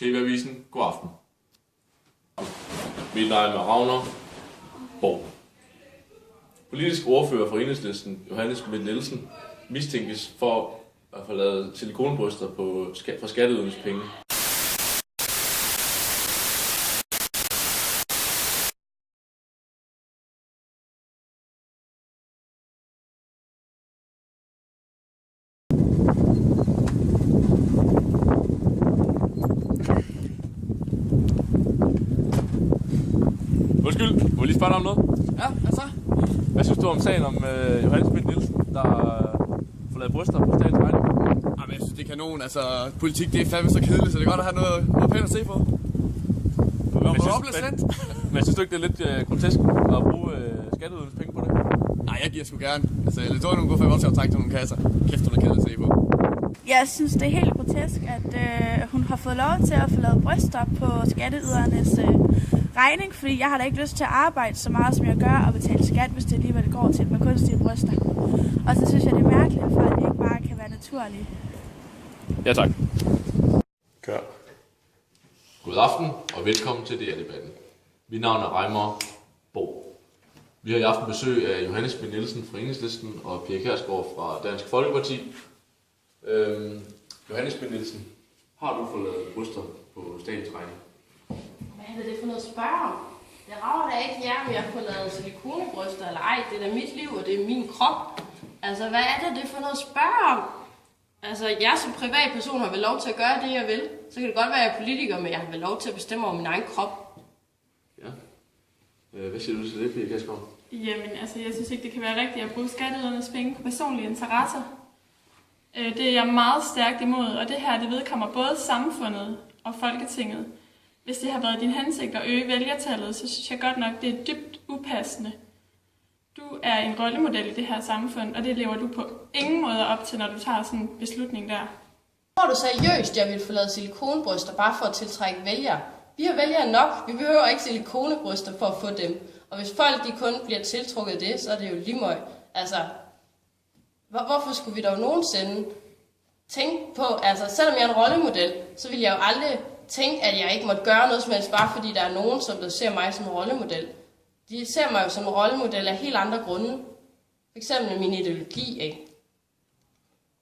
TV-avisen. God aften. Mit navn er Ragnar Borg. Politisk ordfører for Enhedslisten, Johannes Schmidt-Nielsen, mistænkes for at få lavet silikonbryster for skatteydernes penge. Undskyld, må jeg lige spørge dig om noget? Ja, hvad så? Hvad synes du om sagen om Johannes Schmidt-Nielsen, der får lavet bryster på statens regning? Jamen, jeg synes, det er kanon. Altså, politik, det er fandme så kedeligt, så det er godt at have noget pænt at se på. Men synes du ikke, det er lidt grotesk at bruge skatteydernes penge på det? Nej, jeg giver sgu gerne. Altså, jeg tror, nogle går for at trække til nogle kasser. Kæft, hun er kedeligt at se på. Jeg synes, det er helt grotesk, at hun har fået lov til at få lavet bryster på skatteydernes regning, fordi jeg har da ikke lyst til at arbejde så meget, som jeg gør, og betale skat, hvis det alligevel går til med kunstige bryster. Og så synes jeg, det er mærkeligt, at folk ikke bare kan være naturlige. Ja, tak. Kør. God aften, og velkommen til DR-debatten. Mit navn er Ragnar Borg. Vi har i aften besøg af Johannes Schmidt-Nielsen fra Enhedslisten og Pia Kjærsgaard fra Dansk Folkeparti. Johannes Schmidt-Nielsen, har du fået lavet bryster på statens regning? Hvad er det for noget at spørge om? Det rager da ikke jer, om jeg får lavet silikonebryster eller ej. Det er da mit liv, og det er min krop. Altså, hvad er det for noget at spørge om? Altså, jeg som privatperson har vel lov til at gøre det, jeg vil. Så kan det godt være, at jeg er politiker, men jeg har vel lov til at bestemme over min egen krop. Ja. Hvad siger du til det, Pia Kjærsgaard? Jamen, altså, jeg synes ikke, det kan være rigtigt at bruge skatteydernes penge på personlige interesser. Det er jeg meget stærkt imod, og det her, det vedkommer både samfundet og Folketinget. Hvis det har været din hensigt at øge vælgertallet, så synes jeg godt nok, det er dybt upassende. Du er en rollemodel i det her samfund, og det lever du på ingen måde op til, når du tager sådan en beslutning der. Tror du seriøst, jeg vil få lavet silikonebryster bare for at tiltrække vælgere? Vi har vælgere nok. Vi behøver ikke silikonebryster for at få dem. Og hvis folk de kun bliver tiltrukket af det, så er det jo ligemøg. Altså, hvorfor skulle vi dog nogensinde tænke på, altså selvom jeg er en rollemodel, så vil jeg jo aldrig tænke, at jeg ikke måtte gøre noget som helst, bare fordi der er nogen, som der ser mig som en rollemodel. De ser mig jo som en rollemodel af helt andre grunde. For eksempel min ideologi, ikke?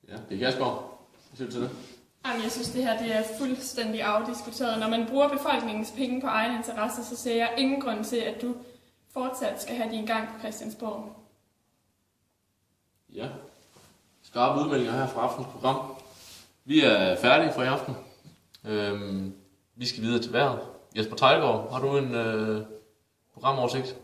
Ja, det er Kjærsgaard. Hvad siger du til det? Jamen, jeg synes, det her det er fuldstændig afdiskuteret. Når man bruger befolkningens penge på egne interesser, så ser jeg ingen grund til, at du fortsat skal have din gang på Christiansborg. Ja. Skarpe udmeldinger her fra aftens program. Vi er færdige for i aften. Vi skal videre til vejret. Jesper Teilgaard, har du en programoversigt?